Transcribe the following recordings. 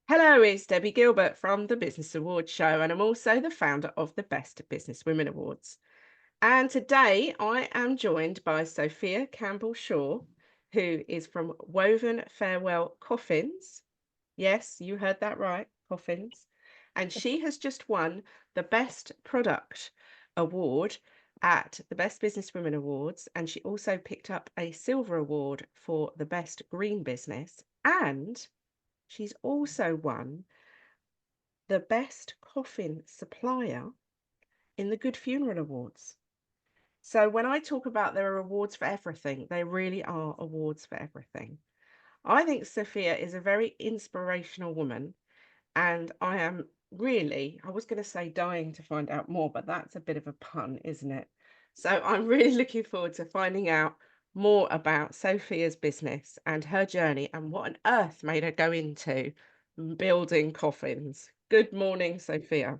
Hello, it's Debbie Gilbert from the Business Awards Show, and I'm also the founder of the Best Business Women Awards. And today I am joined by Sophia Campbell-Shaw, who is from Woven Farewell Coffins. Yes, you heard that right, coffins. And she has just won the Best Product Award at the Best Business Women Awards. And she also picked up a silver award for the Best Green Business. And she's also won the best coffin supplier in the Good Funeral Awards. So when I talk about there are awards for everything, they really are awards for everything. I think Sophia is a very inspirational woman, and I am really, I was going to say dying to find out more, but that's a bit of a pun, isn't it? So I'm really looking forward to finding out more about Sophia's business and her journey and what on earth made her go into building coffins. Good morning, Sophia.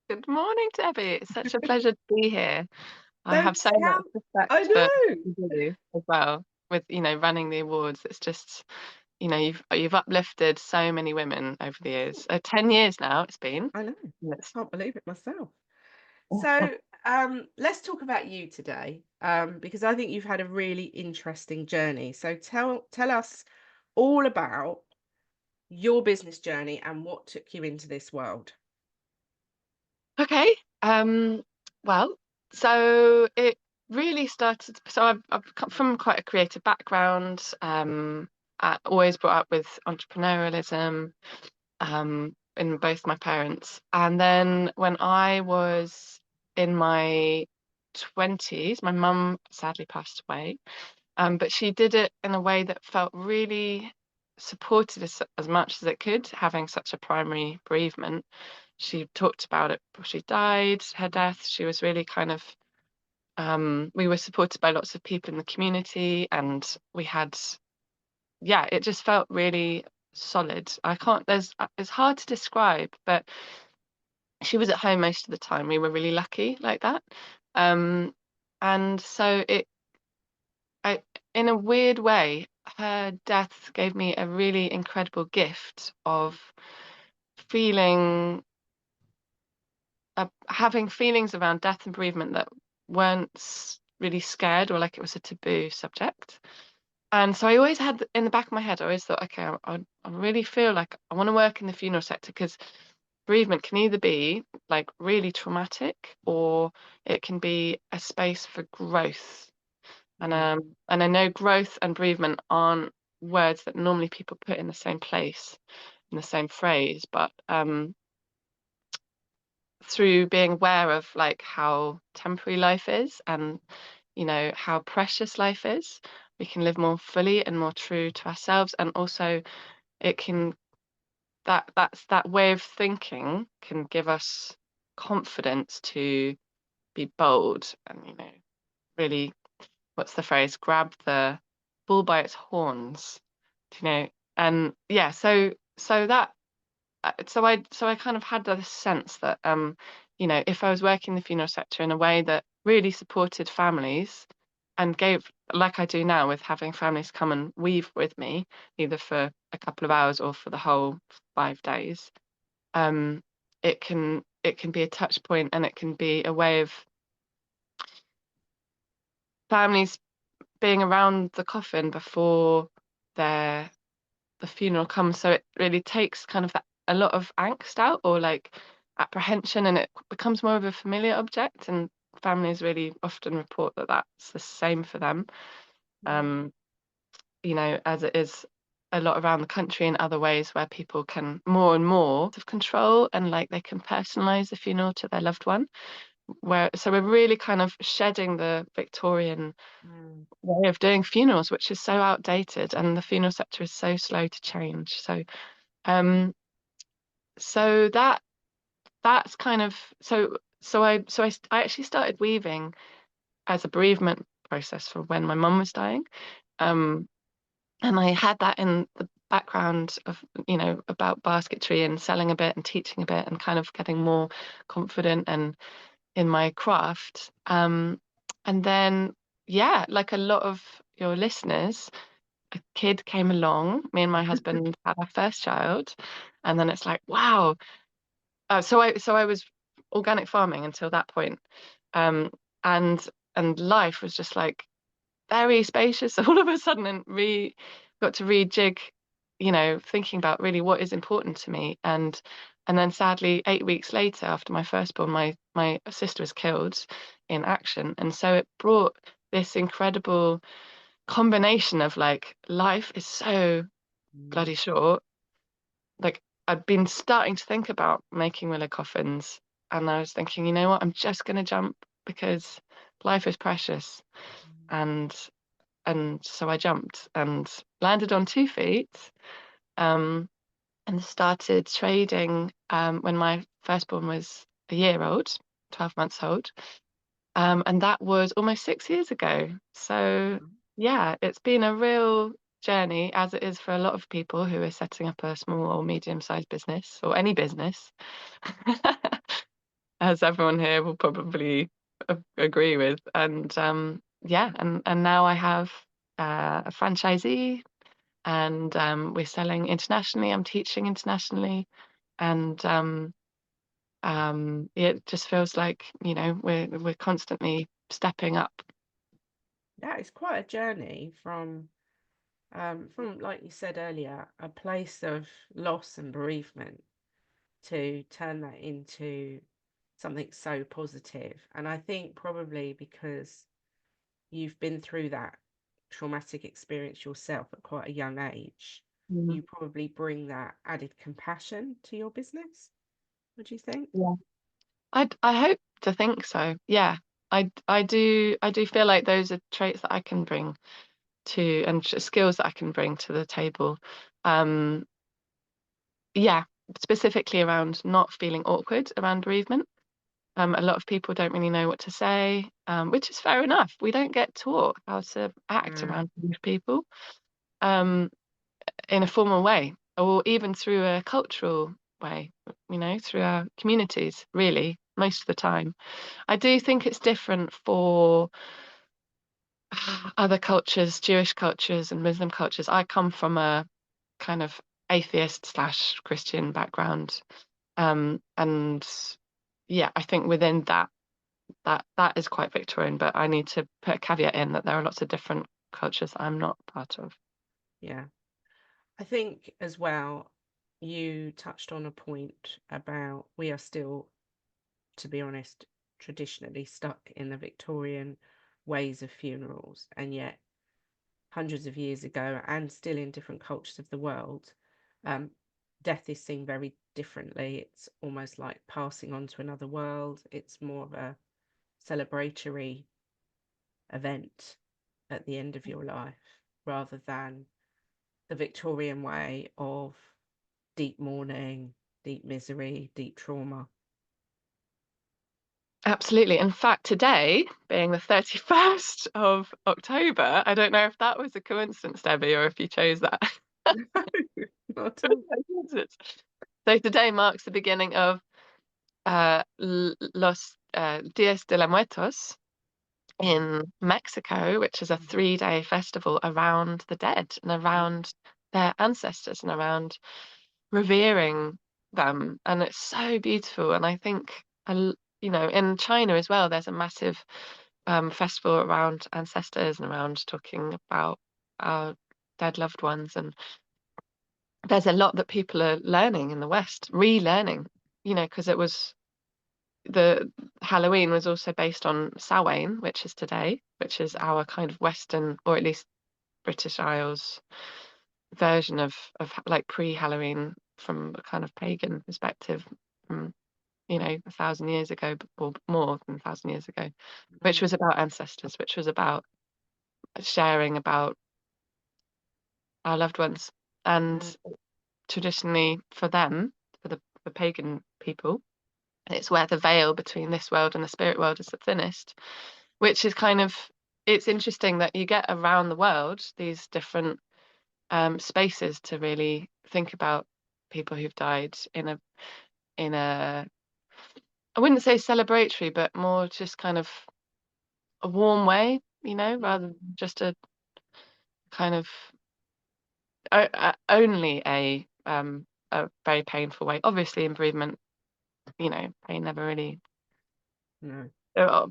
Good morning, Debbie. It's such a pleasure to be here. I So have so much tell, I respect for what know, you do as well with, running the awards. It's just, you've uplifted so many women over the years. 10 years now it's been. I know. Yes. Can't believe it myself. So let's talk about you today, because I think you've had a really interesting journey. So tell us all about your business journey and what took you into this world. Okay. Well, so it really started. So I've come from quite a creative background. Always brought up with entrepreneurialism. In both my parents. And then when I was in my 20s, my mum sadly passed away. But she did it in a way that felt really supported as much as it could, having such a primary bereavement. She talked about it before she died, her death. She was really kind of, we were supported by lots of people in the community, and we had, yeah, it just felt really solid. I can't, it's hard to describe, but she was at home most of the time. We were really lucky like that. Um, and so in a weird way, her death gave me a really incredible gift of feeling, having feelings around death and bereavement that weren't really scared or like it was a taboo subject. And so I always had in the back of my head, I always thought, okay, I really feel like I want to work in the funeral sector because bereavement can either be like really traumatic or it can be a space for growth. Mm. And I know growth and bereavement aren't words that normally people put in the same place, in the same phrase, but through being aware of like how temporary life is and how precious life is, we can live more fully and more true to ourselves. And also it can that way of thinking can give us confidence to be bold and really, what's the phrase, grab the bull by its horns, you know and yeah, so that so I kind of had this sense that if I was working in the funeral sector in a way that really supported families and gave, like I do now with having families come and weave with me either for a couple of hours or for the whole 5 days, um it can be a touch point, and it can be a way of families being around the coffin before their the funeral comes. So it really takes kind of a lot of angst out or like apprehension, and it becomes more of a familiar object, and families really often report that that's the same for them, Mm. um as it is a lot around the country in other ways where people can more and more have control, and like they can personalize the funeral to their loved one, where so we're really kind of shedding the Victorian Mm. way of doing funerals, which is so outdated, and the funeral sector is so slow to change. Um so that's kind of I actually started weaving as a bereavement process for when my mum was dying. um and I had that in the background of about basketry and selling a bit and teaching a bit and kind of getting more confident and in my craft. And then, yeah, like a lot of your listeners, a kid came along, me and my husband had our first child, and then it's like, wow. So I was organic farming until that point. Um, and life was just like very spacious all of a sudden, and got to rejig, thinking about really what is important to me. And then sadly, 8 weeks later, after my firstborn, my sister was killed in action. And so it brought this incredible combination of like, life is so bloody short. Like, I'd been starting to think about making willow coffins, and I was thinking, you know what, I'm just gonna jump because life is precious. And so I jumped and landed on 2 feet, um, and started trading when my firstborn was a year old, 12 months old. And that was almost 6 years ago. So yeah, it's been a real journey, as it is for a lot of people who are setting up a small or medium-sized business, or any business, as everyone here will probably agree with. And yeah, and now I have a franchisee, and we're selling internationally. I'm teaching internationally, and it just feels like, we're constantly stepping up. Yeah, it's quite a journey from like you said earlier, a place of loss and bereavement to turn that into something so positive. And I think probably because you've been through that traumatic experience yourself at quite a young age, Mhm. you probably bring that added compassion to your business. What do you think? Yeah. I hope to think so. Yeah. I do feel like those are traits that I can bring to, and skills that I can bring to the table. Um, yeah, specifically around not feeling awkward around bereavement. A lot of people don't really know what to say, which is fair enough. We don't get taught how to act Mm, around these people, um, in a formal way, or even through a cultural way, through our communities, really, most of the time. I do think it's different for other cultures, Jewish cultures and Muslim cultures. I come from a kind of atheist slash Christian background. And yeah, I think within that is quite Victorian, but I need to put a caveat in that there are lots of different cultures that I'm not part of. yeah. I think as well, you touched on a point about we are still, to be honest, traditionally stuck in the Victorian ways of funerals, and yet hundreds of years ago, and still in different cultures of the world, um, death is seen very differently. It's almost like passing on to another world. It's more of a celebratory event at the end of your life rather than the Victorian way of deep mourning, deep misery, deep trauma. Absolutely. In fact, today, being the 31st of October, I don't know if that was a coincidence, Debbie, or if you chose that. No, not at all. So today marks the beginning of Los Dias de la Muertos in Mexico, which is a 3-day festival around the dead and around their ancestors and around revering them. And it's so beautiful. And I think, in China as well, there's a massive festival around ancestors and around talking about our dead loved ones. And there's a lot that people are learning in the West, relearning, because it was the Halloween was also based on Samhain, which is today, which is our kind of Western, or at least British Isles version of like pre-Halloween from a kind of pagan perspective, from 1,000 years ago, or more than 1,000 years ago, which Mm, was about ancestors, which was about sharing about our loved ones. And mm, traditionally for them, for the pagan people, it's where the veil between this world and the spirit world is the thinnest, which is kind of, it's interesting that you get around the world these different spaces to really think about people who've died in a I wouldn't say celebratory, but more just kind of a warm way, rather than just a kind of only a very painful way. Obviously, in bereavement, pain never really, No.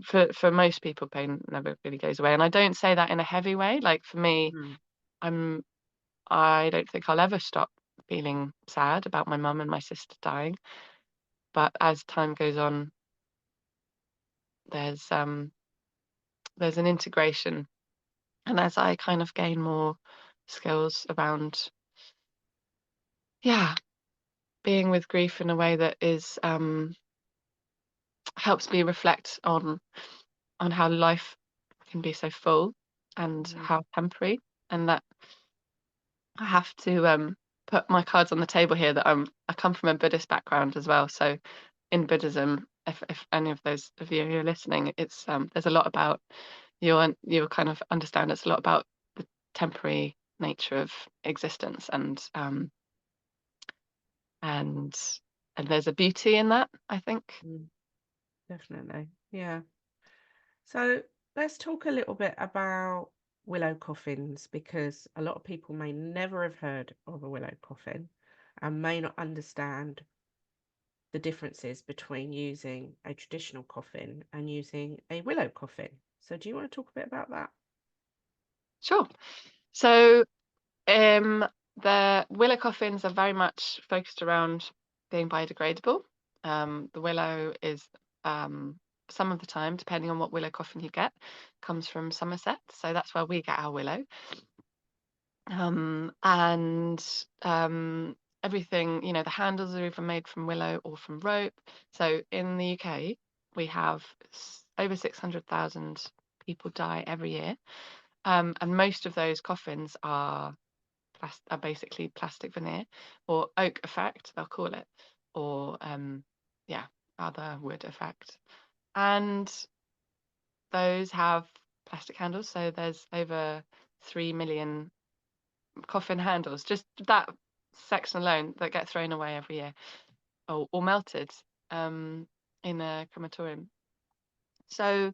for most people, pain never really goes away. And I don't say that in a heavy way. Like for me, Mm. I don't think I'll ever stop feeling sad about my mum and my sister dying. But as time goes on, there's an integration, and as I kind of gain more skills around, yeah, being with grief in a way that is helps me reflect on how life can be so full and Mm. how temporary, and that I have to put my cards on the table here that I come from a Buddhist background as well. So in Buddhism, if any of those of you who are listening, it's there's a lot about you'll kind of understand it's a lot about the temporary nature of existence, and and there's a beauty in that, I think. Mm. Definitely. Yeah. So let's talk a little bit about willow coffins, because a lot of people may never have heard of a willow coffin and may not understand the differences between using a traditional coffin and using a willow coffin. So do you want to talk a bit about that? Sure. So the willow coffins are very much focused around being biodegradable. The willow is some of the time, depending on what willow coffin you get, comes from Somerset, so that's where we get our willow. And everything, the handles are either made from willow or from rope. So in the UK, we have over 600,000 people die every year, and most of those coffins are basically plastic veneer or oak effect, they'll call it, or yeah, other wood effect. And those have plastic handles, so there's over 3 million coffin handles, just that section alone, that get thrown away every year or melted in a crematorium. So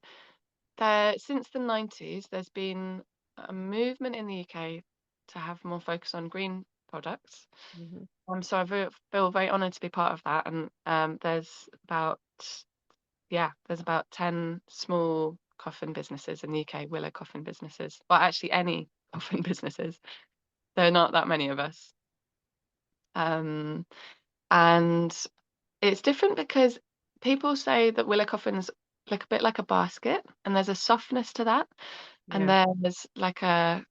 since the 90s, there's been a movement in the UK to have more focus on green products. Hmm. So I feel very honoured to be part of that. And there's about 10 small coffin businesses in the UK, willow coffin businesses. Well, actually, any coffin businesses. There are not that many of us. Um, and it's different because people say that willow coffins look a bit like a basket, and there's a softness to that. And Yeah. there's like a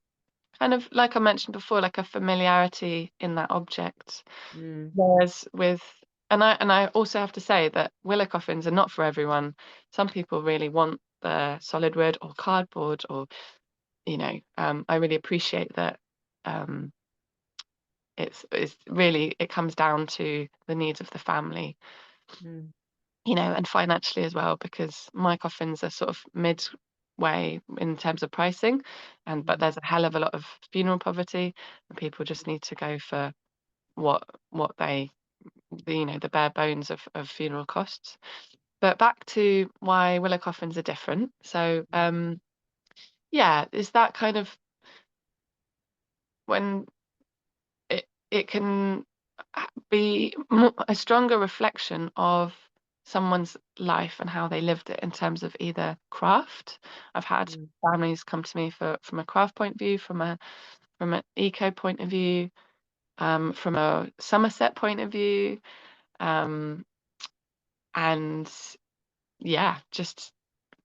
kind of, like I mentioned before, like a familiarity in that object. Mm. Whereas and I also have to say that willow coffins are not for everyone. Some people really want the solid wood or cardboard, or I really appreciate that. Um, it's really, it comes down to the needs of the family, Mm. and financially as well, because my coffins are sort of midway in terms of pricing, but Mm. there's a hell of a lot of funeral poverty, and people just need to go for what they the bare bones of funeral costs. But back to why willow coffins are different. So yeah, is that kind of when it can be a stronger reflection of someone's life and how they lived it in terms of either craft. I've had Mm. families come to me from a craft point of view, from an eco point of view, from a Somerset point of view, um, and yeah, just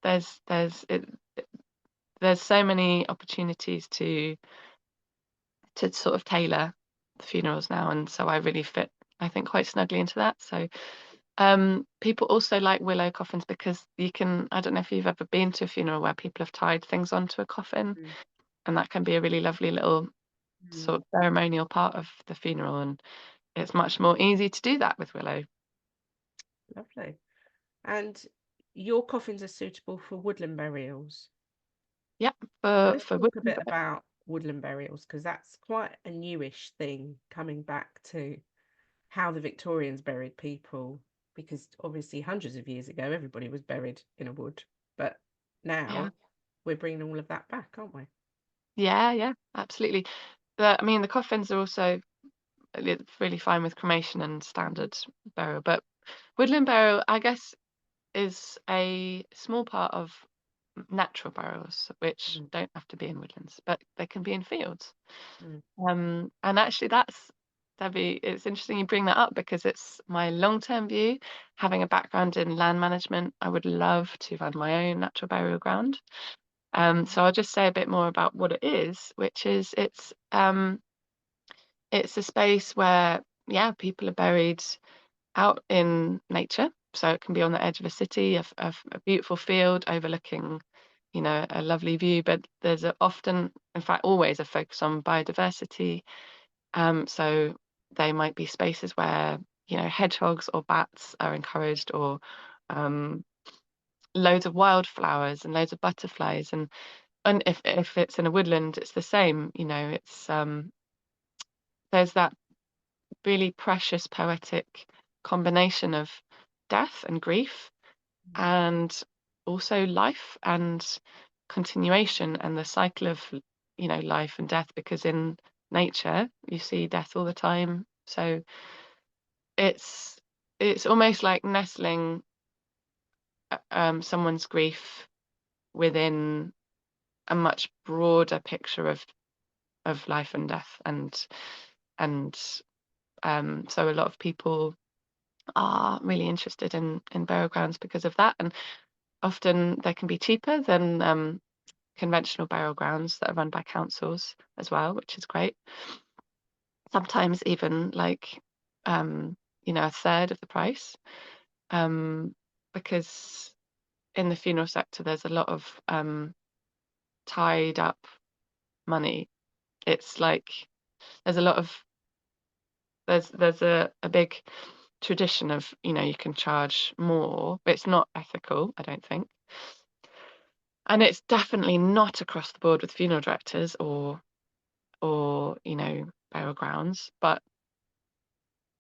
there's so many opportunities to sort of tailor the funerals now, and so I really fit, I think, quite snugly into that. So people also like willow coffins because I don't know if you've ever been to a funeral where people have tied things onto a coffin, Mm. and that can be a really lovely little Mm. sort of ceremonial part of the funeral, and it's much more easy to do that with willow. Lovely. And your coffins are suitable for woodland burials. Yep, So for let's for talk a women. bit about woodland burials, because that's quite a newish thing coming back to how the Victorians buried people, because obviously hundreds of years ago everybody was buried in a wood, but Yeah. now we're bringing all of that back, aren't we? Yeah, yeah, absolutely. I mean, the coffins are also really fine with cremation and standard burial, but woodland burial, I guess, is a small part of natural burials, which Mm, don't have to be in woodlands, but they can be in fields. mm, And actually, Debbie, it's interesting you bring that up because it's my long-term view. Having a background in land management, I would love to run my own natural burial ground. So I'll just say a bit more about what it is, which is it's a space where, yeah, people are buried out in nature. So it can be on the edge of a city, a beautiful field overlooking, a lovely view. But there's often, in fact, always a focus on biodiversity. So they might be spaces where, hedgehogs or bats are encouraged, or um, loads of wildflowers and loads of butterflies. And if it's in a woodland, it's the same. There's that really precious poetic combination of death and grief, mm, and also life and continuation, and the cycle of life and death, because in nature you see death all the time. So it's it's almost like nestling someone's grief within a much broader picture of life and death, and so a lot of people are really interested in burial grounds because of that. And often they can be cheaper than conventional burial grounds that are run by councils as well, which is great. Sometimes even like a third of the price, um, because in the funeral sector there's a lot of tied up money. It's like there's a lot of there's a big tradition of, you can charge more, but it's not ethical, I don't think. And it's definitely not across the board with funeral directors or burial grounds, but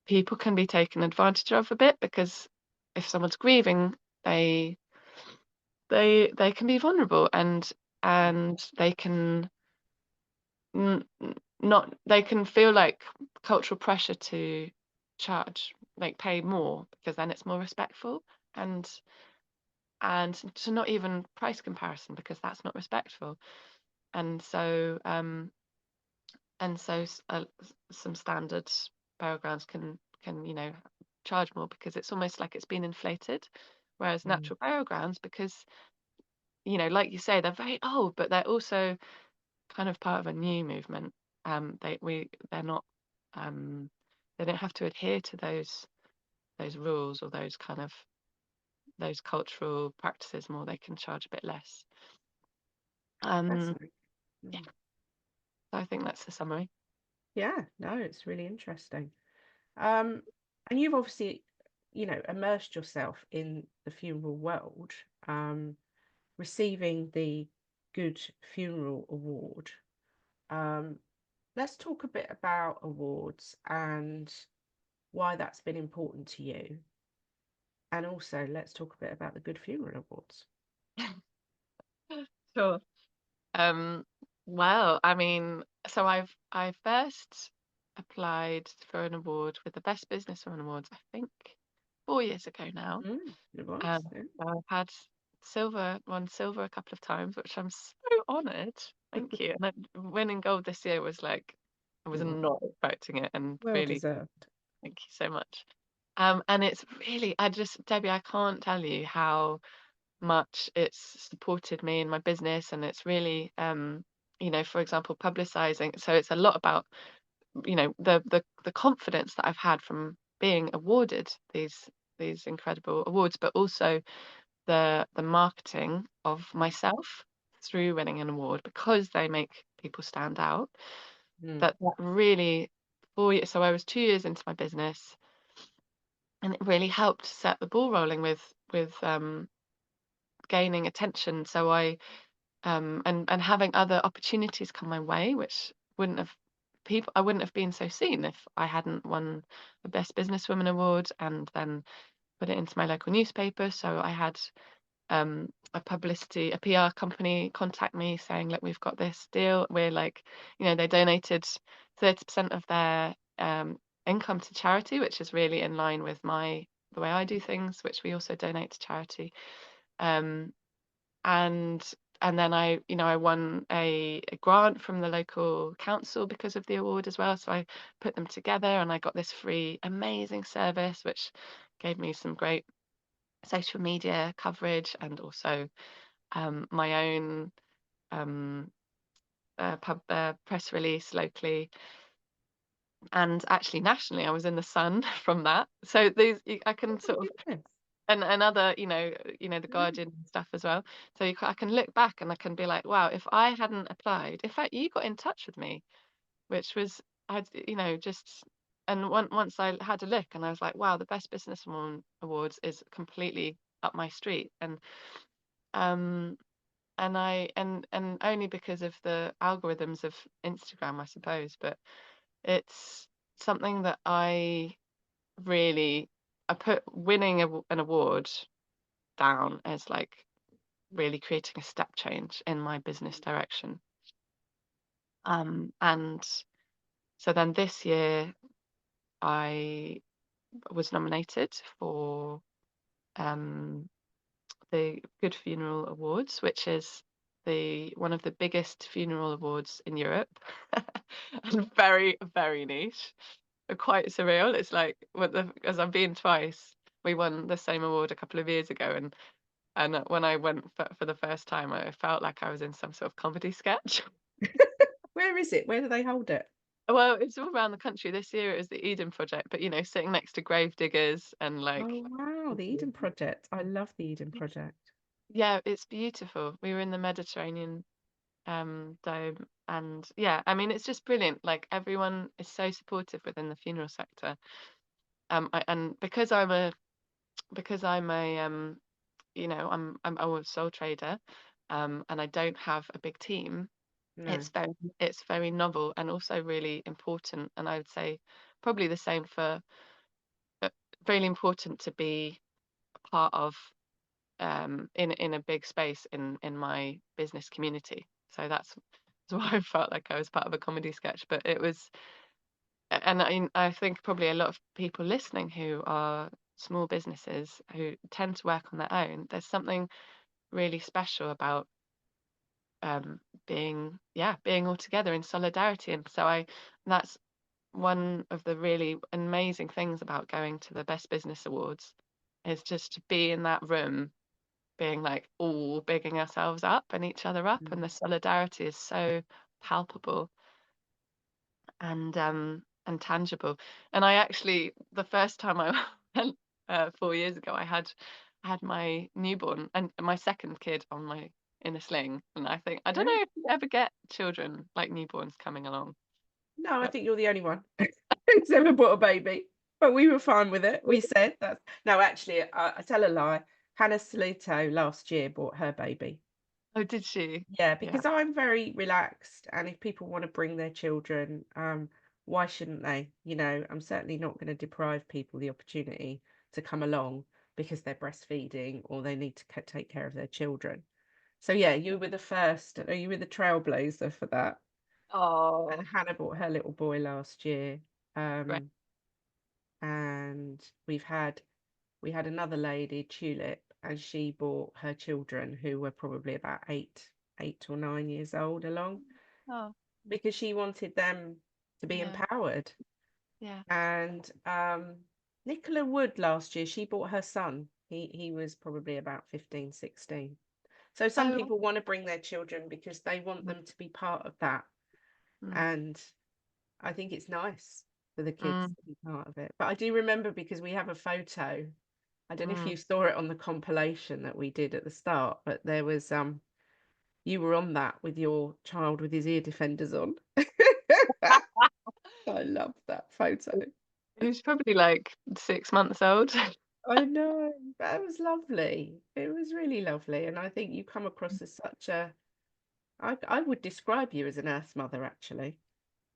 people can be taken advantage of a bit, because if someone's grieving, they they can be vulnerable, and they can not they can feel like cultural pressure to charge, like pay more, because then it's more respectful, and and to not even price comparison, because that's not respectful. And so some standard burial grounds can charge more, because it's almost like it's been inflated, whereas mm. natural burial grounds, because like you say, they're very old, but they're also kind of part of a new movement. They're not um they don't have to adhere to those rules, or those cultural practices more. They can charge a bit less. um Fascinating. yeah, Mm. so I think that's the summary. Yeah, no, it's really interesting. Um, and you've obviously, immersed yourself in the funeral world, um, receiving the Good Funeral Award. Um, let's talk a bit about awards and why that's been important to you. And also, let's talk a bit about the Good Funeral Awards. Sure. Um, well, I mean, so I first applied for an award with the Best Businesswoman Awards, I think 4 years ago now. Mm, it was, yeah. So I've had won silver a couple of times, which I'm so honoured. Thank you. And then winning gold this year was like, I was Oh, not expecting it, and well really deserved. thank you so much. And it's really, Debbie, I can't tell you how much it's supported me in my business, and it's really for example, publicizing. So it's a lot about the confidence that I've had from being awarded these incredible awards, but also the marketing of myself through winning an award, because they make people stand out. Mm, That really 4 years. So I was 2 years into my business, and it really helped set the ball rolling with gaining attention. So and having other opportunities come my way, which wouldn't have I wouldn't have been so seen if I hadn't won the Best Businesswoman Award and then put it into my local newspaper. So I had a PR company contact me saying, look, we've got this deal. We're like, they donated 30% of their income to charity, which is really in line with the way I do things, which we also donate to charity. Um, and then I won a grant from the local council because of the award as well. So I put them together and I got this free amazing service, which gave me some great social media coverage and also my own press release locally, and actually nationally I was in the Sun from that. So I can Oh, sort of, yes. and other, the Mm. Guardian and stuff as well. So I can look back and I can be like, wow, if I hadn't applied, in fact, you got in touch with me, which was, just, and once I had a look and I was like, wow, the Best Businesswoman Awards is completely up my street. Um, and only because of the algorithms of Instagram, I suppose, but it's something that I put winning an award down as like really creating a step change in my business direction. And so then this year I was nominated for um, the Good Funeral Awards, which is the one of the biggest funeral awards in Europe, and very, very niche, quite surreal. It's like, as I've been twice, we won the same award a couple of years ago, and when I went for the first time, I felt like I was in some sort of comedy sketch. Where is it? Where do they hold it? Well, it's all around the country. This year it was the Eden Project, but sitting next to grave diggers and like, Oh, wow, the Eden Project. I love the Eden Project. yeah, it's beautiful. We were in the Mediterranean dome, and yeah, I mean, it's just brilliant. Like, everyone is so supportive within the funeral sector. And because I'm a I'm a sole trader, and I don't have a big team. No, It's very novel and also really important, and I would say probably the same for really important to be part of, in a big space in my business community. So that's why I felt like I was part of a comedy sketch. But it was, and I think probably a lot of people listening who are small businesses who tend to work on their own, there's something really special about um, being all together in solidarity. And so that's one of the really amazing things about going to the Best Business Awards, is just to be in that room, being like all bigging ourselves up and each other up, and mm, the solidarity is so palpable and tangible. And I actually, the first time I went 4 years ago, I had my newborn and my second kid in a sling, and I don't yeah. know if you ever get children like newborns coming along, No, I but think you're the only one who's ever brought a baby. But we were fine with it. We said that. No, actually, I tell a lie. Hannah Salito last year brought her baby. oh, did she? Yeah, Yeah. because I'm very relaxed, and if people want to bring their children, why shouldn't they? I'm certainly not going to deprive people the opportunity to come along because they're breastfeeding or they need to take care of their children. So yeah, you were the first, you were the trailblazer for that. Oh, And Hannah brought her little boy last year. great. Um, and we had another lady, Tulip, and she brought her children who were probably about 8 or 9 years old along Oh, because she wanted them to be yeah, empowered. yeah. And Nicola Wood last year, she brought her son. He was probably about 15, 16. So some Oh, people want to bring their children because they want them to be part of that. mm, And I think it's nice for the kids mm, to be part of it. But I do remember because we have a photo. I don't know if mm. you saw it on the compilation that we did at the start, but there was you were on that with your child with his ear defenders on. I love that photo. He was probably like 6 months old. I know. That was lovely. It was really lovely. And I think you come across as such I would describe you as an earth mother, actually.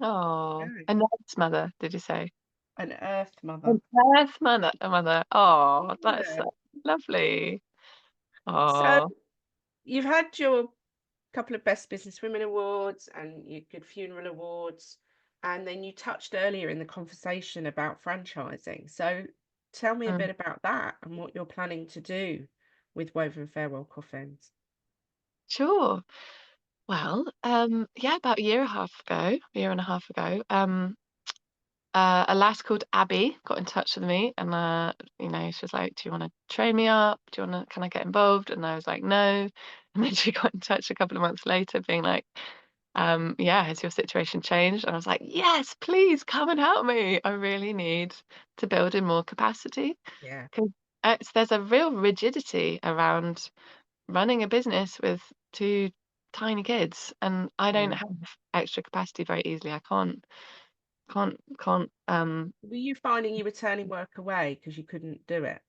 Oh, Yeah. a nurse mother, did you say? An earth mother. An earth mother. Oh, that's Yeah. so lovely. So Oh, you've had your couple of Best Business Women Awards and your Good Funeral Awards, and then you touched earlier in the conversation about franchising. So tell me a mm, bit about that and what you're planning to do with Woven Farewell Coffins. sure. Well, yeah, about a year and a half ago, a lass called Abby got in touch with me and, she was like, "Do you wanna train me up? Can I get involved?" And I was like, "No." And then she got in touch a couple of months later being like, "Yeah, has your situation changed?" And I was like, "Yes, please come and help me. I really need to build in more capacity." Yeah. 'Cause there's a real rigidity around running a business with 2 tiny kids, and I don't Mm. have extra capacity very easily. I can't, Were you finding you were turning work away because you couldn't do it?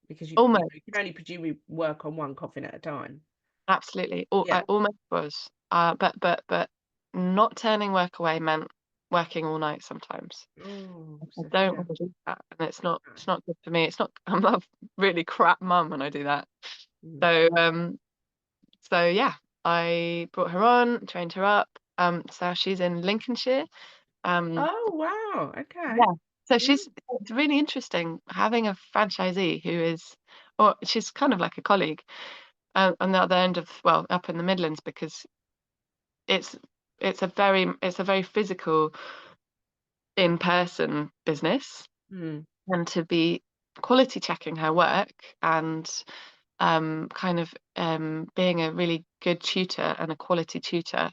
Because you almost, can only presumably work on one coffin at a time. absolutely, Yeah. I almost was, but not turning work away meant working all night sometimes. Oh, I don't Sophia. wanna do that, and No. it's not good for me. It's not I'm a really crap mum when I do that. Mm. So, yeah, I brought her on, trained her up, so she's in Lincolnshire. Um, Oh, wow. Okay. yeah, so Mm. it's really interesting having a franchisee who is or she's kind of like a colleague, on the other end of well, up in the Midlands because it's it's a very physical in-person business, Mm. and to be quality checking her work and being a really good tutor and a quality tutor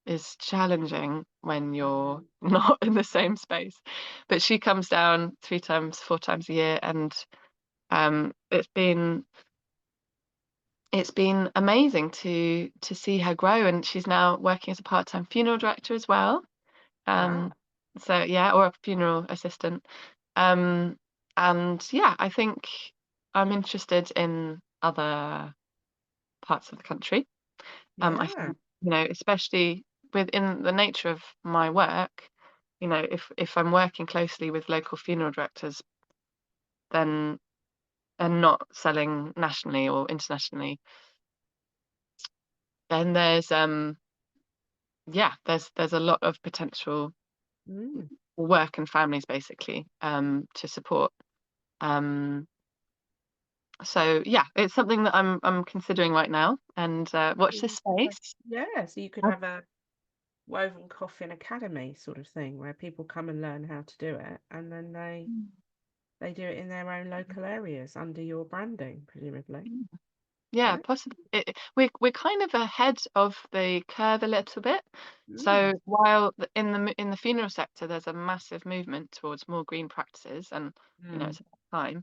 is challenging when you're Mm. not in the same space. But she comes down 3 times, 4 times a year, and um, it's been it's been amazing to see her grow, and she's now working as a part-time funeral director as well. Wow. Um, so yeah, or a funeral assistant. Um, and yeah, I think I'm interested in other parts of the country. I Yeah. think, especially within the nature of my work, if I'm working closely with local funeral directors, then and not selling nationally or internationally, then there's a lot of potential Mm. work and families basically to support. Um, so yeah, it's something that I'm considering right now, and watch this You could have, space. yeah, so you could Oh, have a woven coffin academy sort of thing where people come and learn how to do it, and then they do it in their own local areas under your branding, presumably. mm. Yeah, Yeah. possibly. We're kind of ahead of the curve a little bit. So Mm. while in the funeral sector, there's a massive movement towards more green practices, and Mm. it's about time.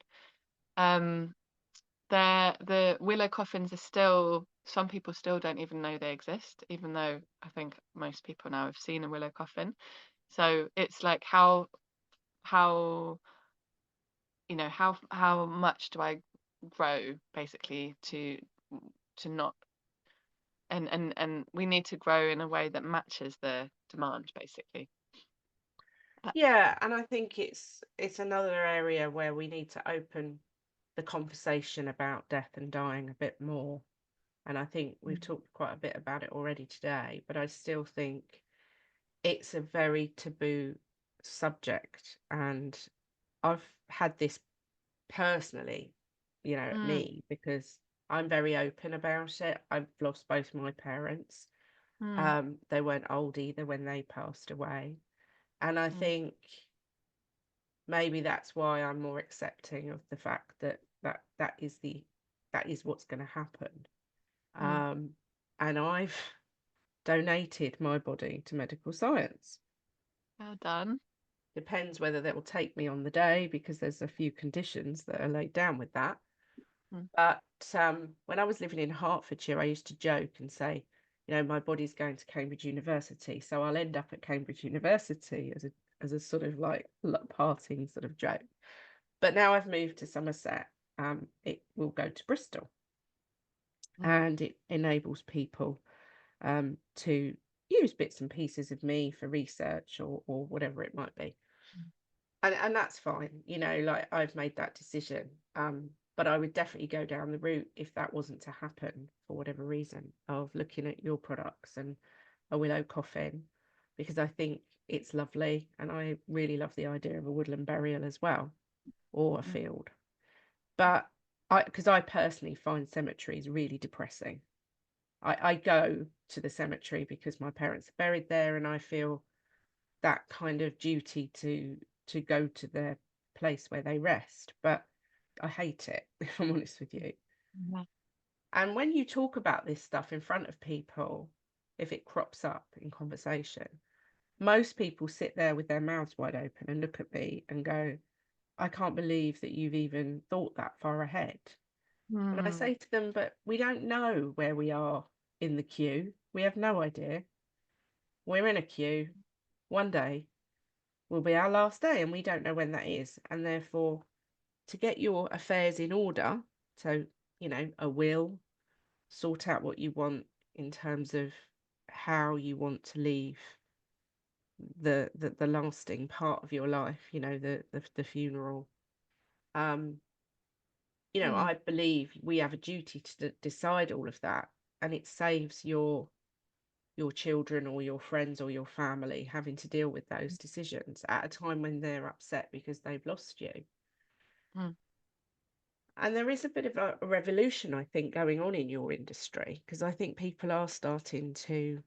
Um, the willow coffins are still some people still don't even know they exist, even though I think most people now have seen a willow coffin. So it's like how how much do I grow basically to not and we need to grow in a way that matches the demand basically. But Yeah, and I think it's another area where we need to open the conversation about death and dying a bit more. And I think we've mm, talked quite a bit about it already today, but I still think it's a very taboo subject. And I've had this personally, mm, me, because I'm very open about it. I've lost both my parents. mm, They weren't old either when they passed away. And I mm, think maybe that's why I'm more accepting of the fact that that is what's going to happen. mm. Um, and I've donated my body to medical science. Well done. Depends whether that will take me on the day because there's a few conditions that are laid down with that. Mm, But when I was living in Hertfordshire, I used to joke and say, my body's going to Cambridge University, so I'll end up at Cambridge University as a sort of like parting sort of joke. But now I've moved to Somerset. It will go to Bristol, mm, and it enables people to use bits and pieces of me for research or whatever it might be. mm, And that's fine, like I've made that decision. But I would definitely go down the route, if that wasn't to happen for whatever reason, of looking at your products and a willow coffin, because I think it's lovely, and I really love the idea of a woodland burial as well, or a Mm. field. But I personally find cemeteries really depressing. I go to the cemetery because my parents are buried there, and I feel that kind of duty to go to their place where they rest. But I hate it, if I'm honest with you. Yeah. And when you talk about this stuff in front of people, if it crops up in conversation, most people sit there with their mouths wide open and look at me and go, I can't believe that you've even thought that far ahead. And I Mm. say to them, but we don't know where we are in the queue. We have no idea. We're in a queue. One day will be our last day, and we don't know when that is. And therefore, to get your affairs in order, so, a will, sort out what you want in terms of how you want to leave the lasting part of your life, the funeral. Um, Mm. I believe we have a duty to decide all of that, and it saves your children or your friends or your family having to deal with those decisions at a time when they're upset because they've lost you. Mm. And there is a bit of a revolution, I think, going on in your industry, because I think people are starting to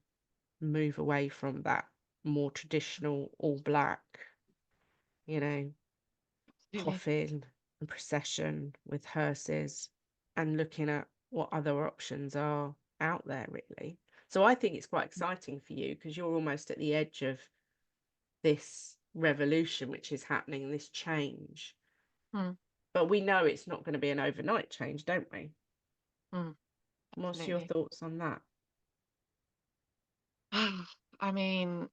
move away from that more traditional all black, you know, Absolutely. coffin and procession with hearses, and looking at what other options are out there, really. So I think it's quite exciting for you, because you're almost at the edge of this revolution which is happening, this change. Mm. But we know it's not going to be an overnight change, don't we? Mm. What's your Absolutely. thoughts on that? I mean,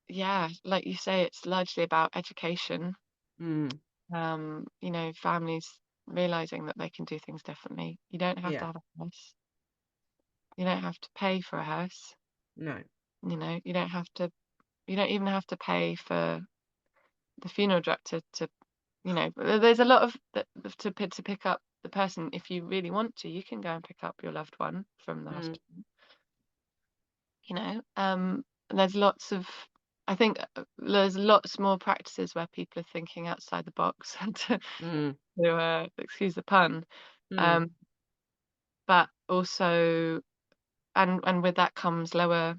yeah, like you say, it's largely about education. Mm, Families realizing that they can do things differently. You don't have to yeah, have a house. You don't have to pay for a house. no. You don't have to. You don't even have to pay for the funeral director to. There's a lot of to pick up the person if you really want to. You can go and pick up your loved one from the Mm, hospital. And there's lots of. I think there's lots more practices where people are thinking outside the box mm, to excuse the pun. mm, Um, but also, and with that comes lower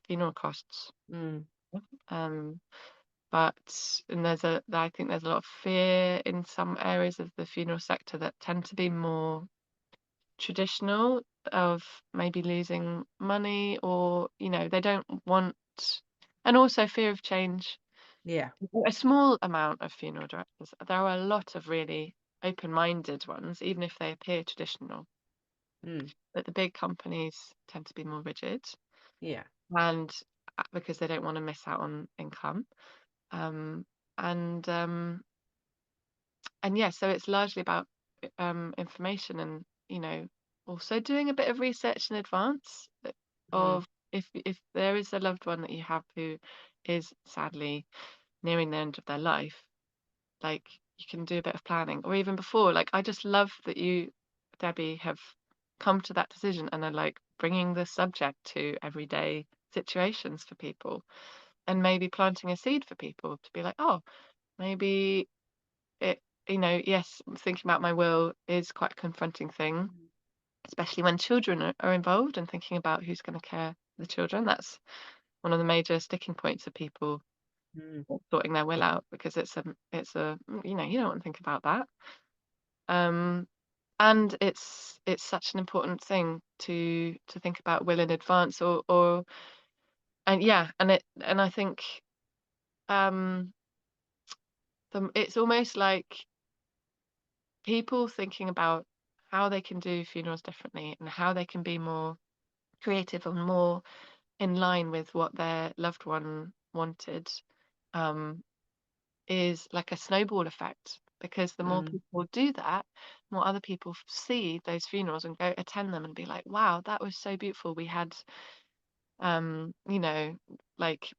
funeral costs. mm, Um, and I think there's a lot of fear in some areas of the funeral sector that tend to be more traditional, of maybe losing money, or they don't want, and also fear of change. yeah. A small amount of funeral directors. There are a lot of really open-minded ones, even if they appear traditional. Mm, But the big companies tend to be more rigid, yeah. and because they don't want to miss out on income. Um, and yeah, so it's largely about information, and also doing a bit of research in advance Mm, of, if there is a loved one that you have who is sadly nearing the end of their life, like, you can do a bit of planning, or even before. Like, I just love that you, Debbie, have come to that decision and are like bringing the subject to everyday situations for people, and maybe planting a seed for people to be like, oh, maybe it, yes, thinking about my will is quite a confronting thing, especially when children are involved, and thinking about who's going to care for the children. That's one of the major sticking points of people mm, sorting their will out, because you don't want to think about that. Um, and it's such an important thing to think about will in advance, or and yeah, and I think um it's almost like people thinking about how they can do funerals differently, and how they can be more creative and more in line with what their loved one wanted, um, is like a snowball effect, because the more mm, people do that, more other people see those funerals and go attend them and be like, wow, that was so beautiful. We had, um, you know, like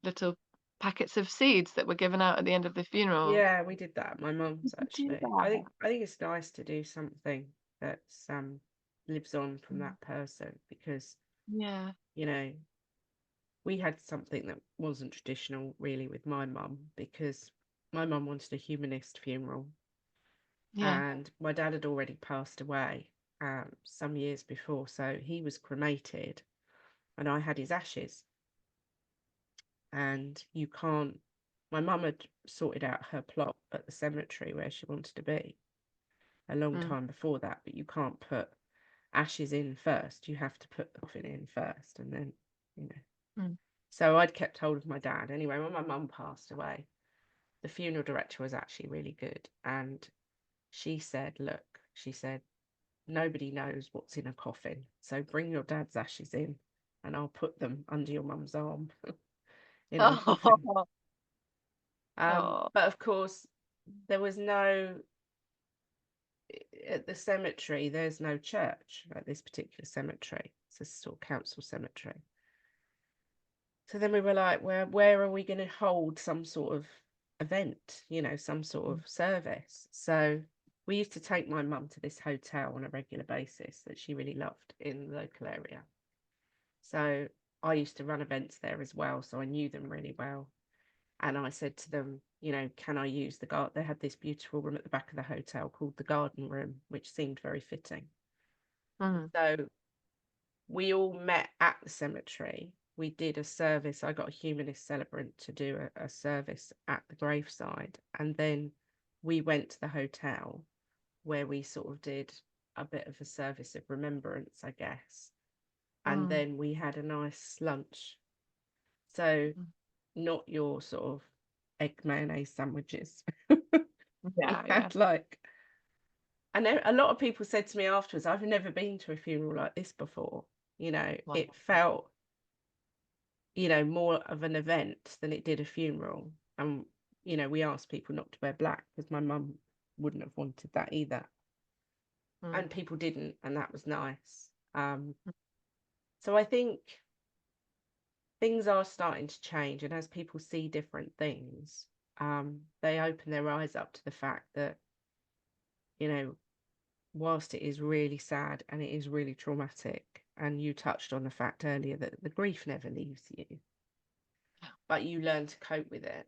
little packets of seeds that were given out at the end of the funeral. Yeah, we did that at my mum's You do actually. I that. think I think it's nice to do something that's lives on from Mm. that person because, Yeah. you know, we had something that wasn't traditional really with my mum because my mum wanted a humanist funeral Yeah. and my dad had already passed away some years before, so he was cremated and I had his ashes. And you can't, my mum had sorted out her plot at the cemetery where she wanted to be a long Mm. time before that, but you can't put ashes in first. You have to put the coffin in first, and then, you know. Mm. So I'd kept hold of my dad. Anyway, when my mum passed away, the funeral director was actually really good. And she said, look, she said, nobody knows what's in a coffin. So bring your dad's ashes in and I'll put them under your mum's arm in her coffin. Oh, oh. But of course, there was no, at the cemetery, there's no church at this particular cemetery. It's a sort of council cemetery. So then we were like, where are we going to hold some sort of event, you know, some sort of service? So we used to take my mum to this hotel on a regular basis that she really loved in the local area. So I used to run events there as well. So I knew them really well. And I said to them, you know, can I use the garden? They had this beautiful room at the back of the hotel called the garden room, which seemed very fitting. Mm. So we all met at the cemetery. We did a service. I got a humanist celebrant to do a service at the graveside. And then we went to the hotel where we sort of did a bit of a service of remembrance, I guess. And Mm. then we had a nice lunch. So Mm. not your sort of egg mayonnaise sandwiches. We Yeah, yeah. had like, and a lot of people said to me afterwards, I've never been to a funeral like this before. You know, Wow. it felt, you know, more of an event than it did a funeral. And, you know, we asked people not to wear black because my mum wouldn't have wanted that either. Mm. And people didn't, and that was nice. So I think things are starting to change, and as people see different things, they open their eyes up to the fact that, you know, whilst it is really sad and it is really traumatic, and you touched on the fact earlier that the grief never leaves you, but you learn to cope with it.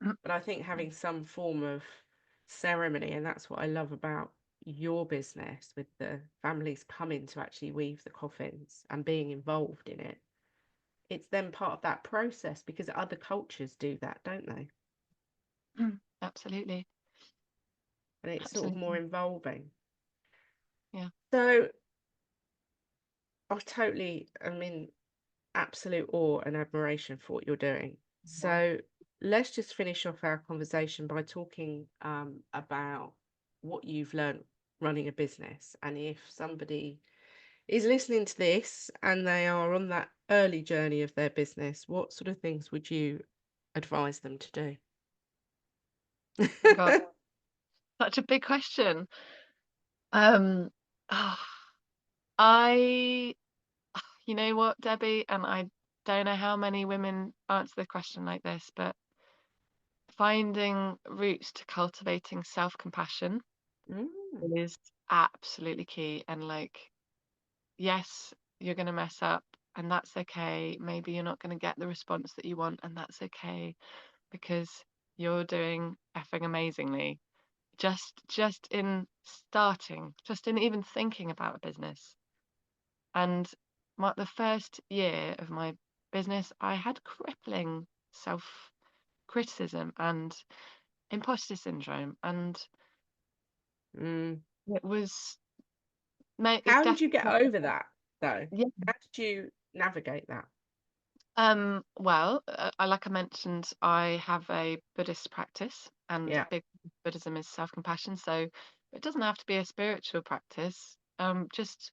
Mm. But I think having some form of ceremony, and that's what I love about your business with the families coming to actually weave the coffins and being involved in it, it's then part of that process because other cultures do that, don't they? Mm. Absolutely. And it's sort of more Absolutely. involving. Yeah. So I'm in absolute awe and admiration for what you're doing. Yeah. So let's just finish off our conversation by talking about what you've learned running a business. And if somebody is listening to this and they are on that early journey of their business, what sort of things would you advise them to Oh God, do? such a big question. Um, ah, I, you know what, Debbie, and I don't know how many women answer the question like this, but finding routes to cultivating self-compassion Mm, is absolutely key. And like, yes, you're going to mess up, and that's okay. Maybe you're not going to get the response that you want, and that's okay because you're doing effing amazingly. Just in starting, just in even thinking about a business. And the first year of my business, I had crippling self criticism and imposter syndrome, and mm. it was it How did you get definitely. over that, though? Yeah. How did you navigate that? Well, like I mentioned, I have a Buddhist practice, and Yeah. big Buddhism is self-compassion. So it doesn't have to be a spiritual practice. Just,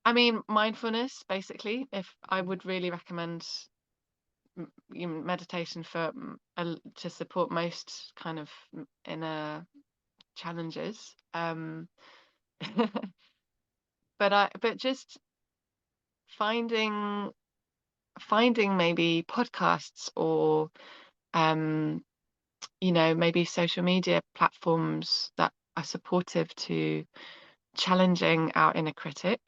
I mean, mindfulness, basically. If I would really recommend meditation for to support most kind of inner challenges. But just finding finding maybe podcasts or maybe social media platforms that are supportive to challenging our inner critic,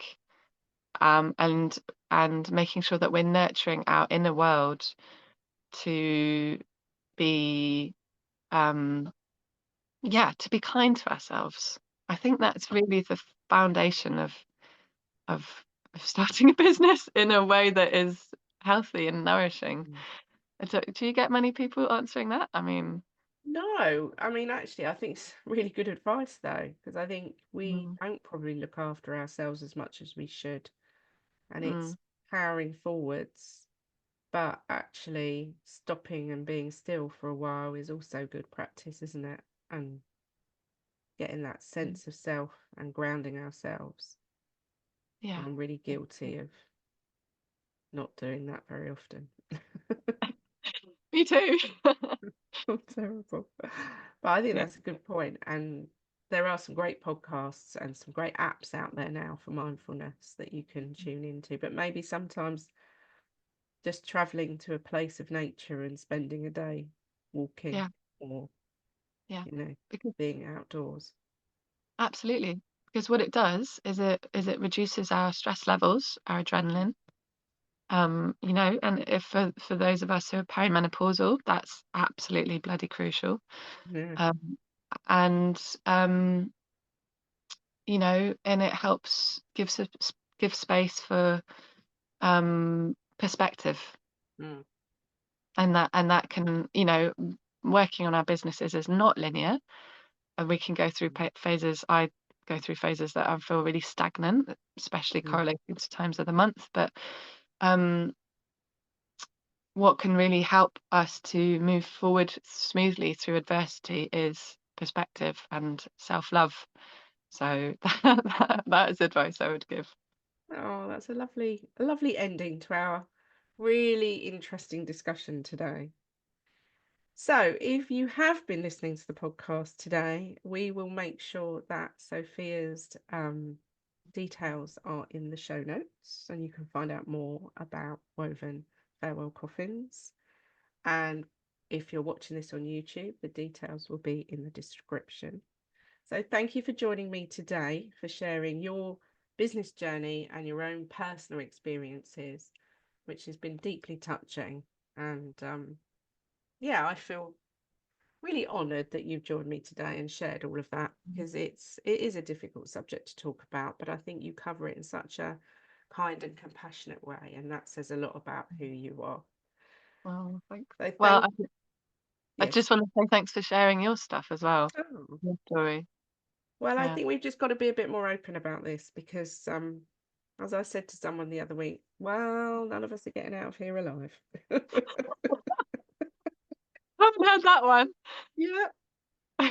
and making sure that we're nurturing our inner world to be to be kind to ourselves. I think that's really the foundation of starting a business in a way that is healthy and nourishing. Mm. Do you get many people answering that? I mean, No, I mean, actually, I think it's really good advice though, because I think we mm, don't probably look after ourselves as much as we should, and mm, it's powering forwards. But actually, stopping and being still for a while is also good practice, isn't it? And getting that mm, sense of self and grounding ourselves. yeah. I'm really guilty of not doing that very often. Me too. I'm terrible. But I think Yeah, that's a good point. And there are some great podcasts and some great apps out there now for mindfulness that you can tune into. But maybe sometimes just traveling to a place of nature and spending a day walking yeah, or, yeah. you know, Because being outdoors. absolutely. Because what it does is it reduces our stress levels, our adrenaline. And if for those of us who are perimenopausal, that's absolutely bloody crucial. Yeah. Um, and and it helps give space for perspective, Mm. and that can, working on our businesses is not linear, and we can go through phases. I go through phases that I feel really stagnant, especially Mm. correlated to times of the month. But um, what can really help us to move forward smoothly through adversity is perspective and self-love. So that is advice I would give. Oh, that's a lovely ending to our really interesting discussion today. So, if you have been listening to the podcast today, we will make sure that Sophia's details are in the show notes, and you can find out more about Woven Farewell Coffins. And if you're watching this on YouTube, the details will be in the description. So, thank you for joining me today for sharing your business journey and your own personal experiences, which has been deeply touching. And yeah, I feel really honoured that you've joined me today and shared all of that, because it is a difficult subject to talk about, but I think you cover it in such a kind and compassionate way, and that says a lot about who you are. Well, thanks. So Well, thank I yes. just want to say thanks for sharing your stuff as well, Oh, your story. well, I Yeah. think we've just got to be a bit more open about this because as I said to someone the other week, well, none of us are getting out of here alive. Haven't heard that one. Yeah,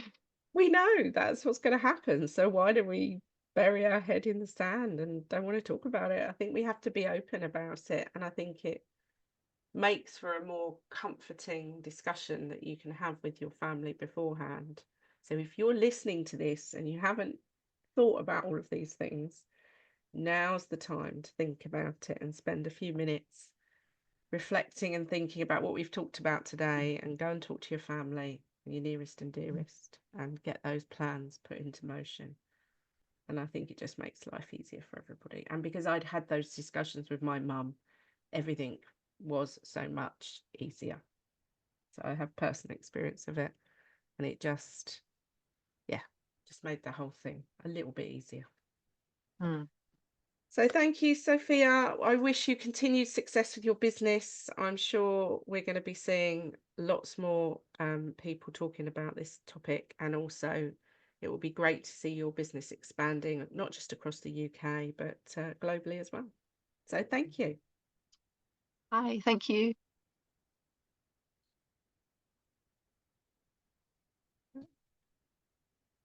we know that's what's going to happen. So why do we bury our head in the sand and don't want to talk about it? I think we have to be open about it. And I think it makes for a more comforting discussion that you can have with your family beforehand. So if you're listening to this and you haven't thought about all of these things, now's the time to think about it and spend a few minutes reflecting and thinking about what we've talked about today, and go and talk to your family and your nearest and dearest and get those plans put into motion. And I think it just makes life easier for everybody. And because I'd had those discussions with my mum, everything was so much easier. So I have personal experience of it, and it just, yeah, just made the whole thing a little bit easier. Hmm. So thank you, Sophia. I wish you continued success with your business. I'm sure we're going to be seeing lots more people talking about this topic, and also it will be great to see your business expanding, not just across the UK, but globally as well. So thank you. Hi, thank you.